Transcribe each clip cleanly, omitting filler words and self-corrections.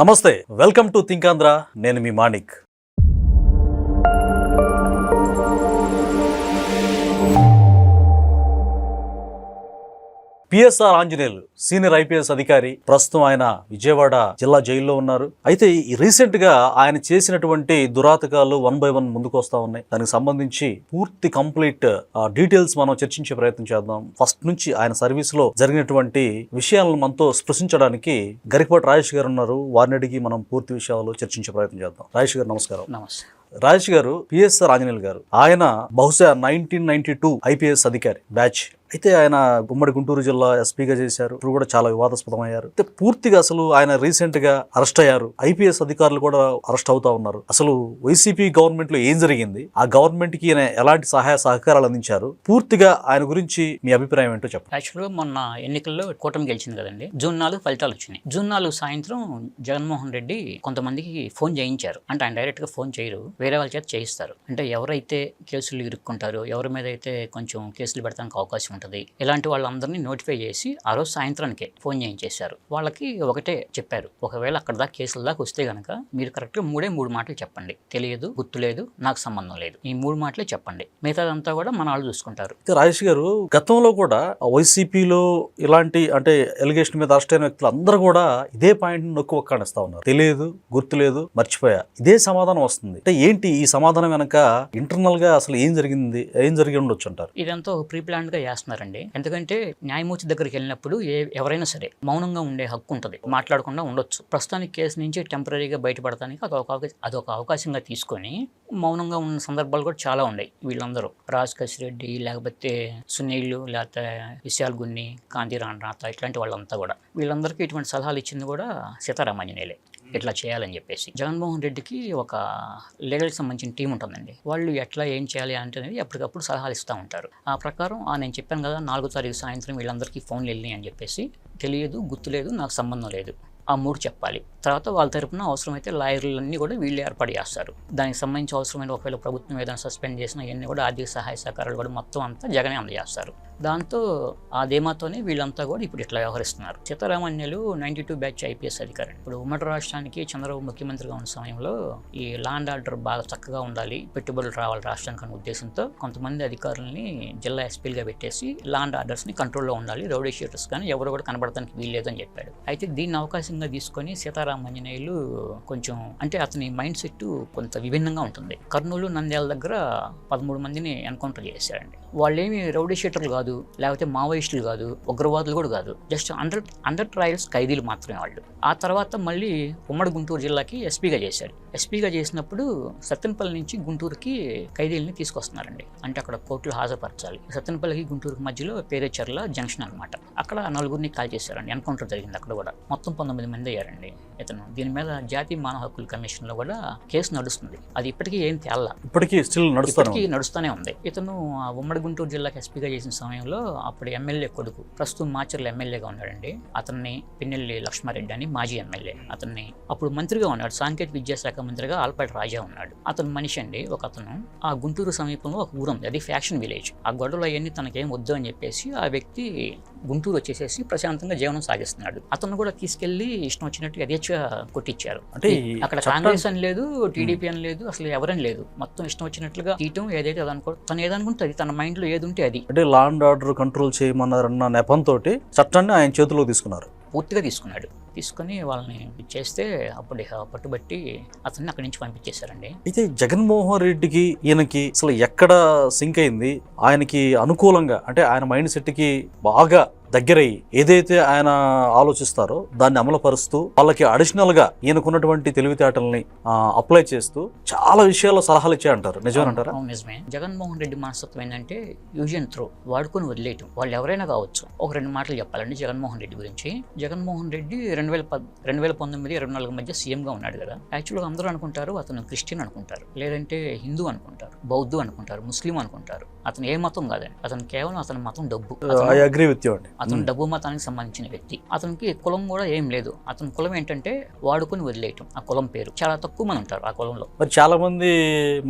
నమస్తే, welcome to think Andhra. నేను మీ Manik. PSR Anjaneyulu senior IPS అధికారి, ప్రస్తుతం ఆయన విజయవాడ జిల్లా జైల్లో ఉన్నారు. అయితే రీసెంట్ గా ఆయన చేసినటువంటి దురాతకాలు 1 by 1 ముందుకు వస్తా ఉన్నాయి. దానికి సంబంధించి పూర్తి కంప్లీట్ డీటెయిల్స్ మనం చర్చించే ప్రయత్నం చేద్దాం. ఫస్ట్ నుంచి ఆయన సర్వీస్ లో జరిగినటువంటి విషయాలను మనతో స్పృశించడానికి గరికపాటి రాజేష్ గారు ఉన్నారు. వారిని అడిగి మనం పూర్తి విషయాలు చర్చించే ప్రయత్నం చేద్దాం. రాజేష్ గారు నమస్కారం. నమస్తే. రాజేష్ గారు, పిఎస్ఆర్ ఆంజనేయులు గారు, ఆయన బహుశా 1992 ఐపీఎస్ అధికారి బ్యాచ్. అయితే ఆయన ఉమ్మడి గుంటూరు జిల్లా ఎస్పీగా చేశారు. ఇప్పుడు కూడా చాలా వివాదాస్పదమయ్యారు. అయితే పూర్తిగా అసలు ఆయన రీసెంట్ గా అరెస్ట్ అయ్యారు. ఐపీఎస్ అధికారులు కూడా అరెస్ట్ అవుతా ఉన్నారు. అసలు వైసీపీ గవర్నమెంట్ లో ఏం జరిగింది, ఆ గవర్నమెంట్ కి ఎలాంటి సహాయ సహకారాలు అందించారు, పూర్తిగా ఆయన గురించి మీ అభిప్రాయం ఏంటో చెప్పండి. యాక్చువల్గా మొన్న ఎన్నికల్లో కూటమి గెలిచింది కదండి. జూన్ 4 ఫలితాలు వచ్చినాయి. జూన్ 4 సాయంత్రం జగన్మోహన్ రెడ్డి కొంతమందికి ఫోన్ చేయించారు. అంటే ఆయన డైరెక్ట్ గా ఫోన్ చేయరు, వేరే వాళ్ళ చేత చేయిస్తారు. అంటే ఎవరైతే కేసులు ఇరుక్కుంటారో, ఎవరి మీద అయితే కొంచెం కేసులు పెడతానికి అవకాశం ఉంటుంది, ఇలాంటి వాళ్ళందరినీ నోటిఫై చేసి ఆ రోజు సాయంత్రానికే ఫోన్ చేయించేశారు. వాళ్ళకి ఒకటే చెప్పారు, ఒకవేళ అక్కడ దాకా కేసుల దాకా వస్తే గనక మీరు కరెక్ట్గా 3 మాటలు చెప్పండి. తెలియదు, గుర్తులేదు, నాకు సంబంధం లేదు, ఈ 3 మాటలే చెప్పండి. మిగతాదంతా కూడా మన వాళ్ళు చూసుకుంటారు. రాజేష్ గారు, గతంలో కూడా వైసీపీలో ఇలాంటి అంటే ఎలిగేషన్ మీద అరెస్ట్ అయిన వ్యక్తులు అందరూ కూడా ఇదే పాయింట్ నొక్కి ఒక్కాడిస్తా ఉన్నారు. తెలియదు, గుర్తులేదు, మర్చిపోయా, ఇదే సమాధానం వస్తుంది. అంటే ఏంటి ఈ సమాధానం వెనక ఇంటర్నల్ గా అసలు ఏం జరిగి ఉండొచ్చు అంటారు? ఇదంతా ప్రీ ప్లాన్ గా చేస్తున్నారండి. ఎందుకంటే న్యాయమూర్తి దగ్గరికి వెళ్ళినప్పుడు ఎవరైనా సరే మౌనంగా ఉండే హక్కు ఉంటుంది, మాట్లాడకుండా ఉండొచ్చు. ప్రస్తుతానికి కేసు నుంచి టెంపరీగా బయటపడటానికి అదొక అవకాశంగా తీసుకొని మౌనంగా ఉన్న సందర్భాలు కూడా చాలా ఉన్నాయి. వీళ్ళందరూ రాజకేశ్ రెడ్డి, లేకపోతే సునీల్, లేకపోతే విశాల్ గున్ని, కాంతిరాణనాథ, ఇట్లాంటి వాళ్ళంతా కూడా వీళ్ళందరికీ ఇటువంటి సలహాలు ఇచ్చింది కూడా సీతారామాంజనేయులే. ఇట్లా చేయాలని చెప్పేసి జగన్మోహన్ రెడ్డికి ఒక లీగల్కి సంబంధించిన టీం ఉంటుందండి. వాళ్ళు ఎట్లా ఏం చేయాలి అనేది ఎప్పటికప్పుడు సలహాలు ఇస్తూ ఉంటారు. ఆ ప్రకారం నేను చెప్పాను కదా, 4వ తారీఖు సాయంత్రం వీళ్ళందరికీ ఫోన్లు వెళ్ళినాయి అని చెప్పేసి. తెలియదు, గుర్తులేదు, నాకు సంబంధం లేదు, ఆ 3 చెప్పాలి. తర్వాత వాళ్ళ తరపున అవసరమైతే లాయర్లన్నీ కూడా వీళ్ళు ఏర్పాటు చేస్తారు. దానికి సంబంధించి అవసరమైన ఒకవేళ ప్రభుత్వం ఏదైనా సస్పెండ్ చేసినా ఇవన్నీ కూడా ఆర్థిక సహాయ సహకారాలు కూడా మొత్తం అంతా జగనే అందజేస్తారు. దాంతో ఆ ధీమాతోనే వీళ్ళంతా కూడా ఇప్పుడు ఇట్లా వ్యవహరిస్తున్నారు. సీతారామాంజనేయులు 92 బ్యాచ్ ఐపీఎస్ అధికారి. ఇప్పుడు ఉమ్మడి రాష్ట్రానికి చంద్రబాబు ముఖ్యమంత్రిగా ఉన్న సమయంలో ఈ లా అండ్ ఆర్డర్ బాగా చక్కగా ఉండాలి, పెట్టుబడులు రావాలి రాష్ట్రానికి అనే ఉద్దేశంతో కొంతమంది అధికారులని జిల్లా ఎస్పీలుగా పెట్టేసి లా అండ్ ఆర్డర్స్ని కంట్రోల్లో ఉండాలి, రౌడీ షీటర్స్ కానీ ఎవరు కూడా కనబడటానికి వీల్లేదని చెప్పాడు. అయితే దీన్ని అవకాశంగా తీసుకొని సీతారామాంజనేయులు కొంచెం అంటే అతని మైండ్ సెట్ కొంత విభిన్నంగా ఉంటుంది. కర్నూలు, నంద్యాల దగ్గర 13 మందిని ఎన్కౌంటర్ చేశారండి. వాళ్ళేమి రౌడీ షీటర్లు కాదు, లేకపోతే మావోయిస్టులు కాదు, ఉగ్రవాదులు కూడా కాదు, జస్ట్ అండర్ ట్రయల్స్ ఖైదీలు మాత్రమే వాళ్ళు. ఆ తర్వాత మళ్ళీ ఉమ్మడి గుంటూరు జిల్లాకి ఎస్పీగా చేశాడు. ఎస్పీగా చేసినప్పుడు సత్తెనపల్లి నుంచి గుంటూరుకి ఖైదీలని తీసుకొస్తున్నారండి. అంటే అక్కడ కోర్టులో హాజరుపరచాలి. సత్తెనపల్లికి గుంటూరుకి మధ్యలో పేరేచర్ల జంక్షన్ అనమాట. అక్కడ 4గురిని కాల్ చేశారండి. ఎన్కౌంటర్ జరిగింది అక్కడ కూడా. మొత్తం 19 మంది అయ్యారండి. ఇతను దీని మీద జాతీయ మానవ హక్కుల కమిషన్ లో కూడా కేసు నడుస్తుంది. అది ఇప్పటికీ ఏం తేల్లా, ఇప్పటికీ నడుస్తూనే ఉంది. ఇతను ఉమ్మడి గుంటూరు జిల్లాకి ఎస్పీగా చేసిన సమయంలో అప్పుడు ఎమ్మెల్యే కొడుకు, ప్రస్తుతం మాచర్ల ఎమ్మెల్యేగా ఉన్నాడండి. అతన్ని పిన్నెల్లి లక్ష్మారెడ్డి అని మాజీ ఎమ్మెల్యే. అతన్ని అప్పుడు మంత్రిగా ఉన్నాడు, సాంకేతిక విద్యాశాఖ మంత్రిగా ఆల్పాటి రాజా ఉన్నాడు. అతను మనిషి అండి. అతను ఆ గుంటూరు సమీపంలో ఒక ఊరు ఉంది, అది ఫ్యాక్షన్ విలేజ్. ఆ గొడవలు అవన్నీ తనకేం వద్దు అని చెప్పేసి ఆ వ్యక్తి గుంటూరు వచ్చేసేసి ప్రశాంతంగా జీవనం సాగిస్తున్నాడు. అతను కూడా తీసుకెళ్లి ఇష్టం వచ్చినట్టు యథేచ్ఛగా కొట్టించారు. అంటే అక్కడ కాంగ్రెస్ అని లేదు, టీడీపీ అని లేదు, అసలు ఎవరని లేదు. మొత్తం ఇష్టం వచ్చినట్లుగా తీయటం, ఏదైతే తను ఏదనుకుంటుంది, తన మైండ్ లో ఏది ఉంటే అది. అంటే లా అండ్ ఆర్డర్ కంట్రోల్ చేయమన్నారన్న నెపంతో చట్టాన్ని ఆయన చేతిలో పూర్తిగా తీసుకున్నాడు. తీసుకొని వాళ్ళని చేస్తే అప్పుడు పట్టుబట్టి అతన్ని అక్కడి నుంచి పంపించేశారండి. అయితే జగన్మోహన్ రెడ్డికి ఈయనకి అసలు ఎక్కడ సింక్ అయింది, ఆయనకి అనుకూలంగా అంటే ఆయన మైండ్ సెట్కి బాగా దగ్గరయ్యి ఏదైతే ఆయన ఆలోచిస్తారో దాన్ని అమలుపరుస్తూ వాళ్ళకి అడిషనల్ గా ఈయనకున్నటువంటి తెలివితేటల్ని అప్లై చేస్తూ చాలా విషయాల్లో సలహాలు ఇచ్చాయంటారు. నిజమేనంటారా? నిజమే. జగన్మోహన్ రెడ్డి మనస్తత్వం ఏంటంటే యూజ్ అండ్ త్రో, వాడుకొని వదిలేయటం. వాళ్ళు ఎవరైనా కావచ్చు. ఒక 2 మాటలు చెప్పాలండి జగన్మోహన్ రెడ్డి గురించి. జగన్మోహన్ రెడ్డి 2019-24 మధ్య సీఎంగా ఉన్నాడు కదా. యాక్చువల్గా అందరూ అనుకుంటారు అతను క్రిస్టియన్ అనుకుంటారు, లేదంటే హిందూ అనుకుంటారు, బౌద్ధు అనుకుంటారు, ముస్లిం అనుకుంటారు. అతను ఏ మతం కాదండి. అతను కేవలం అతని మతం డబ్బు. ఐ అగ్రీ విత్ యు అండి. అతను డబ్బు మతానికి సంబంధించిన వ్యక్తి. అతనికి కులం కూడా ఏం లేదు. అతని కులం ఏంటంటే వాడుకొని వదిలేయటం. ఆ కులం పేరు చాలా తక్కువ మంది ఉంటారు ఆ కులంలో. మరి చాలా మంది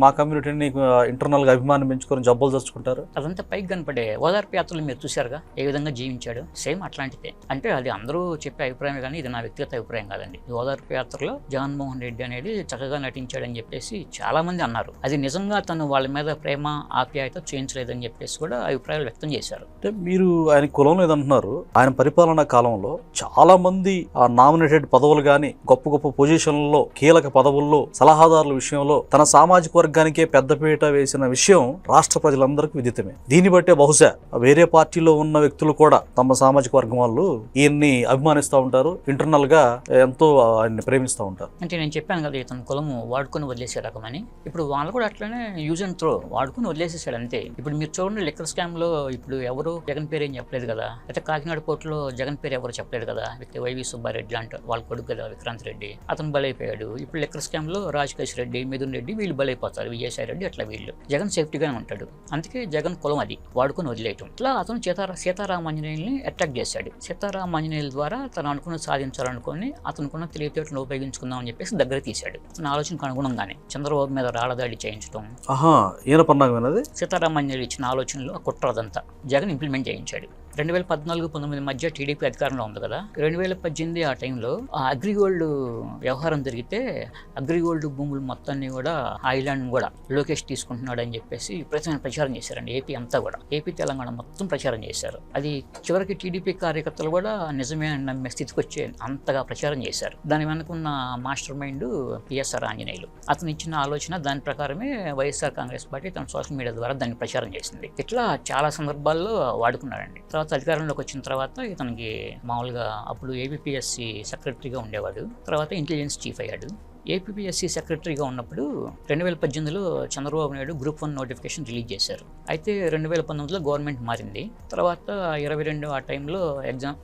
మా కమ్యూనిటీని ఇంటర్నల్ గా అభిమానం పెంచుకొని జబ్బులు తెచ్చుకుంటారు. అదంతా పైకి కనపడే ఓదార్పు యాత్రలు మీరు చూశారుగా ఏ విధంగా జీవించాడు, సేమ్ అట్లాంటిదే. అంటే అది అందరూ చెప్పే అభిప్రాయమే కానీ ఇది నా వ్యక్తిగత అభిప్రాయం కాదండి. ఈ ఓదార్పు యాత్రలో జగన్మోహన్ రెడ్డి అనేది చక్కగా నటించాడని చెప్పేసి చాలా మంది అన్నారు. అది నిజంగా తను వాళ్ళ మీద ప్రేమ ఆప్యాయత చూపించలేదని చెప్పేసి కూడా అభిప్రాయాలు వ్యక్తం చేశారు. అంటే మీరు ఆయన కులం లేదంటున్నారు. ఆయన పరిపాలనా కాలంలో చాలా మంది ఆ నామినేటెడ్ పదవులు కానీ గొప్ప గొప్ప పొజిషన్లలో కీలక పదవుల్లో సలహాదారుల విషయంలో తన సామాజిక వర్గానికే పెద్దపీట వేసిన విషయం రాష్ట్ర ప్రజలందరికీ విదితమే. దీన్ని బట్టే బహుశా వేరే పార్టీలో ఉన్న వ్యక్తులు కూడా తమ సామాజిక వర్గం వాళ్ళు ఈయన్ని అభిమానిస్తూ ఉంటారు, ఇంటర్నల్ గా ఎంతో ఆయన్ని ప్రేమిస్తూ ఉంటారు. అంటే నేను చెప్పాను కదా ఇతను కులము వాడుకొని వదిలేసే రకమని. ఇప్పుడు వాళ్ళు కూడా అట్లనే యూజ్ అండ్ త్రో వాడుకొని వదిలేసేసాడు అంతే. ఇప్పుడు మీరు చూడండి లిక్కర్ స్కామ్ లో ఇప్పుడు ఎవరు జగన్ పేరు ఏం చెప్పలేదు కదా. అయితే కాకినాడ కోర్టులో జగన్ పేరు ఎవరు చెప్పలేదు కదా. వైవి సుబ్బారెడ్డి లాంటి వాళ్ళ కొడుకు కదా విక్రాంత్ రెడ్డి, అతను బలైపోయాడు. ఇప్పుడు లిక్కర్ స్కామ్ లో రాజకేష్ రెడ్డి, మిథున్ రెడ్డి వీళ్ళు బలైపోతారు. విజయసాయి రెడ్డి అట్లా వీళ్ళు. జగన్ సేఫ్టీగానే ఉంటాడు. అందుకే జగన్ కులం అది వాడుకొని వదిలేయటం. ఇట్లా అతను సీతారామాంజనేయుల్ని అటాక్ చేశాడు. సీతారామాంజనేయుల ద్వారా తను అనుకున్న సాధించాలనుకుని అతనుకున్న తెలివితేటలను ఉపయోగించుకుందాం అని చెప్పేసి దగ్గర తీశాడు. తన ఆలోచనకు అనుగుణంగానే చంద్రబాబు మీద రాళ్ళదాడి చేయించడం, ఈయన పన్నాగం సీతారామాంజనేయులు ఇచ్చిన ఆలోచనలు ఆ కుట్ర అదంతా జగన్ ఇంప్లిమెంట్ చేయించాడు. 2014-19 మధ్య టీడీపీ అధికారంలో ఉంది కదా. 2018 ఆ టైంలో ఆ అగ్రిగోల్డ్ వ్యవహారం జరిగితే అగ్రిగోల్డ్ భూములు మొత్తాన్ని కూడా ఐలాండ్ కూడా లోకేష్ తీసుకుంటున్నాడు అని చెప్పేసి ప్రచారం చేశారండి. ఏపీ అంతా కూడా, ఏపీ తెలంగాణ మొత్తం ప్రచారం చేశారు. అది చివరికి టీడీపీ కార్యకర్తలు కూడా నిజమే అని నమ్మే స్థితికి వచ్చే అంతగా ప్రచారం చేశారు. దాని వెనుకున్న మాస్టర్ మైండ్ పిఎస్ఆర్ ఆంజనేయులు. అతను ఇచ్చిన ఆలోచన దాని ప్రకారమే వైఎస్ఆర్ కాంగ్రెస్ పార్టీ తన సోషల్ మీడియా ద్వారా దాన్ని ప్రచారం చేసింది. ఇట్లా చాలా సందర్భాల్లో వాడుకున్నారండి. తర్వాత అధికారంలోకి వచ్చిన తర్వాత ఇతనికి మామూలుగా అప్పుడు ఏపీఎస్సీ సెక్రటరీగా ఉండేవాడు. తర్వాత ఇంటెలిజెన్స్ చీఫ్ అయ్యాడు. ఏపీఎస్సీ సెక్రటరీగా ఉన్నప్పుడు 2018లో Chandrababu Naidu group 1 notification release చేశారు. అయితే 2019లో గవర్నమెంట్ మారింది. తర్వాత 22 ఆ టైంలో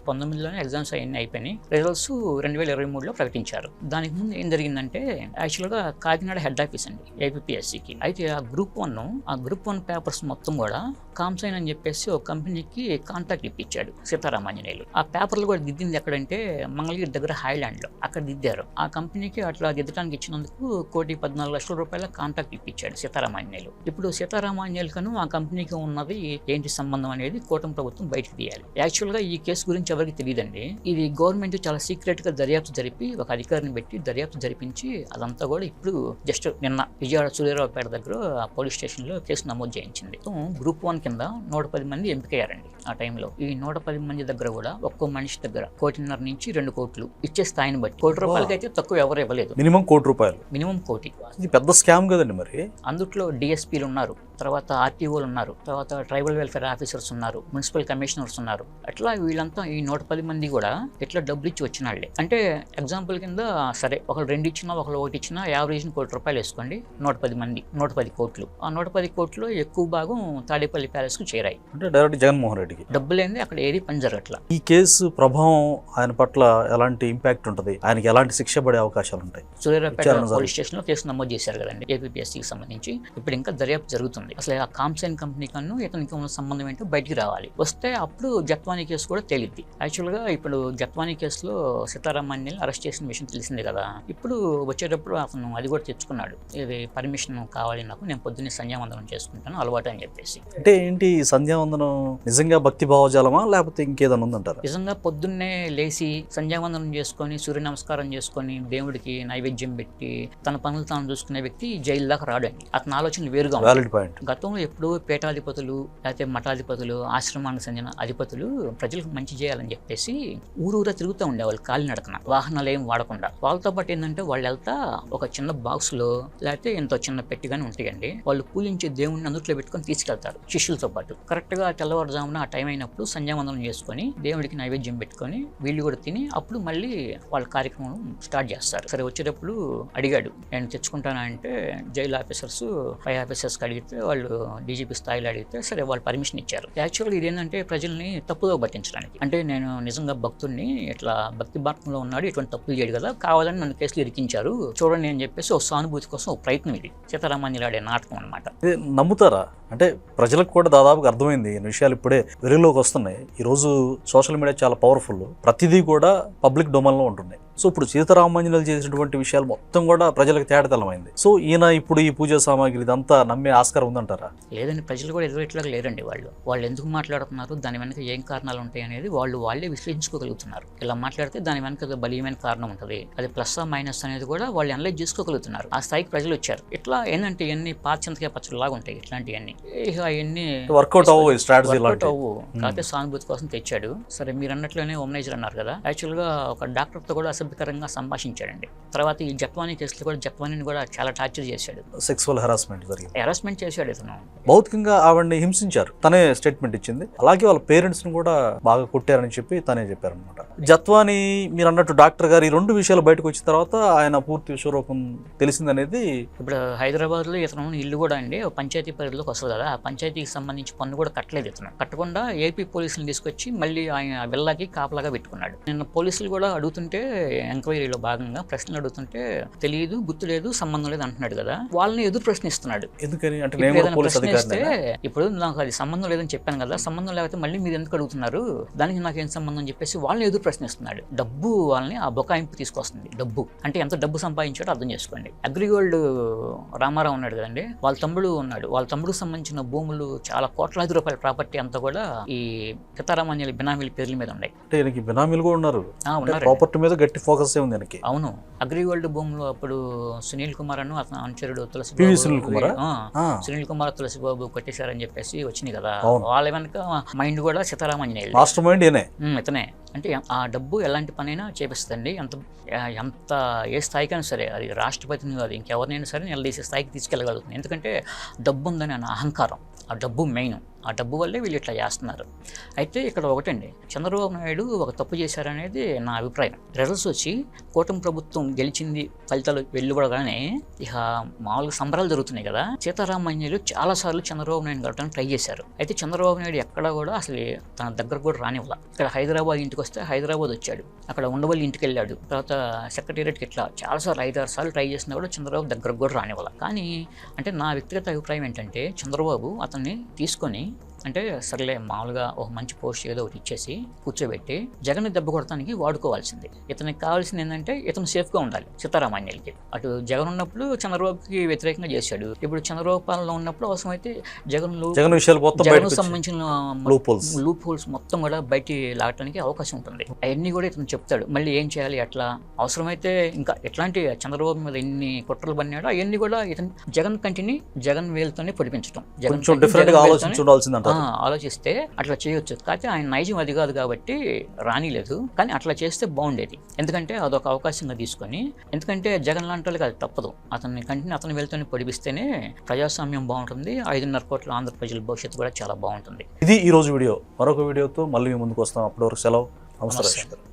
19లోనే ఎగ్జామ్స్ అన్నీ అయిపోయినాయి. రిజల్ట్స్ 2023లో ప్రకటించారు. దానికి ముందు ఏం జరిగిందంటే యాక్చువల్గా కాకినాడ హెడ్ ఆఫీస్ అండి ఏపీఎస్సీకి. అయితే ఆ గ్రూప్ 1 పేపర్స్ మొత్తం కూడా కామ్సైన్ అని చెప్పేసి ఒక కంపెనీకి కాంట్రాక్ట్ ఇప్పించాడు సీతారామాంజనేయులు. ఆ పేపర్లు కూడా దిద్దింది ఎక్కడంటే మంగళగిరి దగ్గర హైలాండ్లో అక్కడ దిద్దారు. ఆ కంపెనీకి అట్లా దిద్దడానికి ఇచ్చినందుకు 1,14,00,000 రూపాయల కాంట్రాక్ట్ ఇప్పించాడు సీతారామాంజనేయులు. ఇప్పుడు సీతారామాంజనేయులకను ఆ కంపెనీకి ఉన్నది ఏంటి సంబంధం అనేది కూటమి ప్రభుత్వం బయటకు తీయాలి. యాక్చువల్గా ఈ కేసు గురించి ఎవరికి తెలియదండి. ఇది గవర్నమెంట్ చాలా సీక్రెట్ గా దర్యాప్తు జరిపి ఒక అధికారిని పెట్టి దర్యాప్తు జరిపించి అదంతా కూడా ఇప్పుడు జస్ట్ నిన్న విజయవాడ సూర్యారావుపేట దగ్గర పోలీస్ స్టేషన్లో కేసు నమోదు చేయించింది. గ్రూప్ 1 కింద 110 మంది ఎంపికయ్యారండి. ఆ టైంలో ఈ 110 మంది దగ్గర కూడా ఒక్కో మనిషి దగ్గర 1.5 నుంచి 2 కోట్లు ఇచ్చే స్థాయిని బట్టి, ₹1 అయితే తక్కువ ఎవరు ఇవ్వలేదు. మినిమం ₹1. మినిమం 1. ఇది పెద్ద స్కామ్ కదండి. మరి అందుట్లో డిఎస్పీలు ఉన్నారు, తర్వాత ఆర్టీఓలు ఉన్నారు, తర్వాత ట్రైబల్ వెల్ఫేర్ ఆఫీసర్స్ ఉన్నారు, మున్సిపల్ కమిషనర్స్ ఉన్నారు. అట్లా వీళ్ళంతా ఈ 110 మంది కూడా ఇట్లా డబ్బులు ఇచ్చి వచ్చిన వాళ్ళే. అంటే ఎగ్జాంపుల్ కింద సరే ఒకళ్ళు 2 ఇచ్చినా ఒకళ్ళు 1 ఇచ్చినా యావరేజ్ ₹1 వేసుకోండి. 110 మంది 110 కోట్లు. ఆ 110 కోట్లు ఎక్కువ భాగం తాడేపల్లి ప్యాలెస్ కు చేరాయి. అంటే డైరెక్ట్ జగన్మోహన్ రెడ్డికి డబ్బులేంది అక్కడ ఏది పని జరగట్లా. ఈ కేసు ప్రభావం ఆయన పట్ల ఎలాంటి ఇంపాక్ట్ ఉంటుంది, ఆయనకి ఎలాంటి శిక్ష పడే అవకాశాలు ఉంటాయి? సూర్యారావుపేట పోలీస్ స్టేషన్ లో కేసు నమోదు చేశారు కదండి ఏపీఎస్సీకి సంబంధించి. ఇప్పుడు ఇంకా దర్యాప్తు జరుగుతుంది. అసలు ఆ కామ్సైన్ కంపెనీ కన్నా ఇతనికి ఉన్న సంబంధం ఏంటో బయటికి రావాలి. వస్తే అప్పుడు జత్వానీ కేసు కూడా తేలిద్ది. యాక్చువల్గా ఇప్పుడు జత్వానీ కేసులో సీతారామాంజనేయులు అరెస్ట్ చేసిన విషయం తెలిసిందే కదా. ఇప్పుడు వచ్చేటప్పుడు అతను అది కూడా తెచ్చుకున్నాడు. ఇది పర్మిషన్ కావాలి నాకు, నేను పొద్దున్నే సంధ్యావందనం చేసుకుంటాను అలవాటు అని చెప్పేసి. అంటే ఏంటి సంధ్యావందనం నిజంగా భక్తి భావజాలమా లేకపోతే ఇంకేదైనా ఉందంటారా? నిజంగా పొద్దున్నే లేచి సంధ్యావందనం చేసుకొని సూర్య నమస్కారం చేసుకొని దేవుడికి నైవేద్యం పెట్టి తన పనులు తాను చూసుకునే వ్యక్తి జైలు దాకా రాడండి. అతని ఆలోచనలు వేరుగా ఉంటాయి. గతంలో ఎప్పుడూ పీఠాధిపతులు లేకపోతే మఠాధిపతులు ఆశ్రమానికి చెందిన అధిపతులు ప్రజలకు మంచి చేయాలని చెప్పేసి ఊరూరా తిరుగుతూ ఉండేవాళ్ళు కాలినడకన, వాహనాలు ఏం వాడకుండా. వాళ్ళతో పాటు ఏంటంటే వాళ్ళు వెళ్తా ఒక చిన్న బాక్స్ లో లేకపోతే ఎంతో చిన్న పెట్టిగానే ఉంటాయండి. వాళ్ళు పూజించే దేవుడిని అందుట్లో పెట్టుకొని తీసుకెళ్తారు శిష్యులతో పాటు. కరెక్ట్ గా తెల్లవారుజామున ఆ టైం అయినప్పుడు సంధ్యావందనం చేసుకొని దేవుడికి నైవేద్యం పెట్టుకొని వీళ్ళు కూడా తిని అప్పుడు మళ్ళీ వాళ్ళ కార్యక్రమం స్టార్ట్ చేస్తారు. సరే వచ్చేటప్పుడు అడిగాడు నేను తెచ్చుకుంటానా అంటే జైలు ఆఫీసర్స్ 5 ఆఫీసర్స్కి అడిగితే వాళ్ళు డీజీపీ స్థాయిలో అడిగితే సరే వాళ్ళు పర్మిషన్ ఇచ్చారు. యాక్చువల్గా ఇది ఏంటంటే ప్రజల్ని తప్పుదో పట్టించడానికి, అంటే నేను నిజంగా భక్తుడిని, ఇట్లా భక్తి మార్గంలో ఉన్నాడు, ఇటువంటి తప్పులు చేయడు కదా, కావాలని నన్ను కేసులు ఇరికించారు చూడండి అని చెప్పేసి ఒక సానుభూతి కోసం ఒక ప్రయత్నం ఇది సీతారామాంజలి ఆడే నాటకం అనమాట. నమ్ముతారా? అంటే ప్రజలకు కూడా దాదాపుగా అర్థమైంది ఈ విషయాలు, ఇప్పుడే వెలుగులోకి వస్తున్నాయి. ఈరోజు సోషల్ మీడియా చాలా పవర్ఫుల్, ప్రతిదీ కూడా పబ్లిక్ డొమైన్లో ఉంటున్నాయి. సో ఇప్పుడు సీతారామాంజలి చేసినటువంటి విషయాలు మొత్తం కూడా ప్రజలకు తేటతెల్లమైంది. సో ఈయన ఇప్పుడు ఈ పూజా సామాగ్రి ఇదంతా నమ్మే ఆస్కారం ఉందంటారా? లేదండి, ప్రజలు కూడా ఎదురెట్లాగా లేరండి. వాళ్ళు ఎందుకు మాట్లాడుతున్నారు, దాని వెనక ఏం కారణాలు ఉంటాయి అనేది వాళ్ళే విశ్లేషించుకోగలుగుతున్నారు. ఇలా మాట్లాడితే దాని వెనక బలీయమైన కారణం ఉంటుంది, అది ప్లస్ మైనస్ అనేది కూడా వాళ్ళు అనలైజ్ చేసుకోగలుగుతున్నారు. ఆ స్థాయికి ప్రజలు వచ్చారు. ఇట్లా ఏంటంటే ఇవన్నీ పాచింతకాయ పచ్చడిలాగా ఉంటాయి ఇట్లాంటివన్నీ, ఇక అవన్నీ వర్కౌట్ అవ్వు, స్ట్రాటజీ అవ్వు. కాకపోతే సానుభూతి కోసం తెచ్చాడు. సరే మీరు అన్నట్లోనే హోమనైజర్ అన్నారు కదా, యాక్చువల్గా ఒక డాక్టర్తో కూడా అసభ్యకరంగా సంభాషించాడండి. తర్వాత ఈ జత్వానీ కేసులో కూడా జత్వానీని కూడా చాలా టార్చర్ చేశాడు, సెక్సువల్ హెరాస్మెంట్ చేశాడు. ఇతను భౌతికంగా ఆవిడని హింసించారు, తనే స్టేట్మెంట్ ఇచ్చింది. అలాగే వాళ్ళ పేరెంట్స్ ని కూడా బాగా కొట్టారని చెప్పి తనే చెప్పారనమాట. జత్వానీ మీరు అన్నట్టు డాక్టర్ గారు ఈ రెండు విషయాలు బయటకు వచ్చిన తర్వాత ఆయన పూర్తి విశ్వరూపం తెలిసిందనేది. ఇప్పుడు హైదరాబాద్లో ఇతను ఇల్లు కూడా అండి పంచాయతీ పరిధిలోకి వస్తుంది కదా, ఆ పంచాయతీకి సంబంధించి పన్ను కూడా కట్టలేదు ఇతను. కట్టకుండా ఏపీ పోలీసులు తీసుకొచ్చి మళ్ళీ ఆయన వెళ్ళాకి కాపలాగా పెట్టుకున్నాడు. నిన్న పోలీసులు కూడా అడుగుతుంటే, ఎంక్వైరీలో భాగంగా ప్రశ్నలు అడుగుతుంటే తెలియదు, గుర్తులేదు, సంబంధం లేదు అంటున్నాడు కదా, వాళ్ళని ఎదురు ప్రశ్నిస్తున్నాడు. ఎందుకని అంటే ఇప్పుడు నాకు అది సంబంధం లేదని చెప్పాను కదా, సంబంధం లేకపోతే మళ్ళీ మీరు ఎందుకు అడుగుతున్నారు, దానికి నాకేం సంబంధం చెప్పేసి వాళ్ళని ఎదురు ప్రశ్నిస్తున్నాడు. డబ్బు వాళ్ళని ఆ బొకాయింపు తీసుకొస్తుంది. డబ్బు అంటే ఎంత డబ్బు సంపాదించాడో అర్థం చేసుకోండి. అగ్రిగోల్డ్ రామారావు ఉన్నాడు కదండి, వాళ్ళ తమ్ముడు ఉన్నాడు. వాళ్ళ తమ్ముడికి సంబంధించిన భూములు చాలా కోట్లాది రూపాయల ప్రాపర్టీ అంతా కూడా ఈ సీతారామాంజలి బినామీల పేర్ల మీద ఉన్నాయి. అంటే బినామీలు కూడా ఉన్నారు, ప్రాపర్టీ మీద గట్టి ఫోకస్ ఉంది. అవును, అగ్రిగోల్డ్ భూములు అప్పుడు సునీల్ కుమార్ అను అతను అనుచరుడు సునీల్ కుమార్ తులసిబాబు కొట్టేశారని చెప్పేసి వచ్చినాయి కదా, వాళ్ళ వెనక మైండ్ కూడా సీతారామాంజలి మాస్టర్ మైండ్ ఇతనే. అంటే ఆ డబ్బు ఎలాంటి పనైనా చేపిస్తుంది. ఎంత ఏ స్థాయికైనా సరే, అది రాష్ట్రపతిని కాదు ఇంకెవరినైనా సరే నిలదీసే స్థాయికి తీసుకెళ్ళగలుగుతుంది. ఎందుకంటే డబ్బు ఉందని అన్న అహంకారం, ఆ డబ్బు మెయిన్, ఆ డబ్బు వల్లే వీళ్ళు ఇట్లా చేస్తున్నారు. అయితే ఇక్కడ ఒకటండి, చంద్రబాబు నాయుడు ఒక తప్పు చేశారనేది నా అభిప్రాయం. రిజల్ట్స్ వచ్చి కూటమి ప్రభుత్వం గెలిచింది, ఫలితాలు వెలువడగానే ఇక మామూలుగా సంబరాలు జరుగుతున్నాయి కదా, సీతారామాంజలి చాలాసార్లు చంద్రబాబు నాయుడు కలవడానికి ట్రై చేశారు. అయితే చంద్రబాబు నాయుడు ఎక్కడ కూడా అసలు తన దగ్గర కూడా రానివ్వాల. ఇక్కడ హైదరాబాద్ ఇంటికి వస్తే హైదరాబాద్ వచ్చాడు, అక్కడ ఉండవల్లి ఇంటికి వెళ్ళాడు, తర్వాత సెక్రటేరియట్కి ఇట్లా చాలాసార్లు 5-6 సార్లు ట్రై చేసినా కూడా చంద్రబాబు దగ్గరకు కూడా రానివ్వాల. కానీ అంటే నా వ్యక్తిగత అభిప్రాయం ఏంటంటే, చంద్రబాబు అతన్ని తీసుకొని అంటే సర్లే మామూలుగా ఒక మంచి పోస్ట్ ఏదో ఒకటి ఇచ్చేసి కూర్చోబెట్టి జగన్ దెబ్బ కొడటానికి వాడుకోవాల్సింది. ఇతనికి కావాల్సింది ఏంటంటే ఇతను సేఫ్గా ఉండాలి సీతారామాంజలికి. అటు జగన్ ఉన్నప్పుడు చంద్రబాబుకి వ్యతిరేకంగా చేశాడు, ఇప్పుడు చంద్రబాబు పాలనలో ఉన్నప్పుడు అవసరమైతే జగన్ సంబంధించిన లూప్ హోల్స్ మొత్తం కూడా బయటికి లాగటానికి అవకాశం ఉంటుంది. అవన్నీ కూడా ఇతను చెప్తాడు. మళ్ళీ ఏం చేయాలి, అట్లా అవసరమైతే ఇంకా ఎట్లాంటి చంద్రబాబు మీద ఎన్ని కుట్రలు పన్నాడో అవన్నీ కూడా ఇతను జగన్ కంటిని జగన్ వేలుతోనే పొడిపించడం, ఆలోచిస్తే అట్లా చేయొచ్చు. కాకపోతే ఆయన నైజం అది కాదు కాబట్టి రానిలేదు. కానీ అట్లా చేస్తే బాగుండేది, ఎందుకంటే అదొక అవకాశంగా తీసుకొని. ఎందుకంటే జగన్ లాంటి వాళ్ళకి అది తప్పదు, అతన్ని కంటిని అతని వెళ్తూనే పొడిపిస్తేనే ప్రజాస్వామ్యం బాగుంటుంది, 5.5 కోట్ల ఆంధ్ర ప్రజల భవిష్యత్తు కూడా చాలా బాగుంటుంది. ఇది ఈ రోజు వీడియో. మరొక వీడియోతో మళ్ళీ ముందుకు వస్తాం. అప్పటి వరకు సెలవు. నమస్కారం.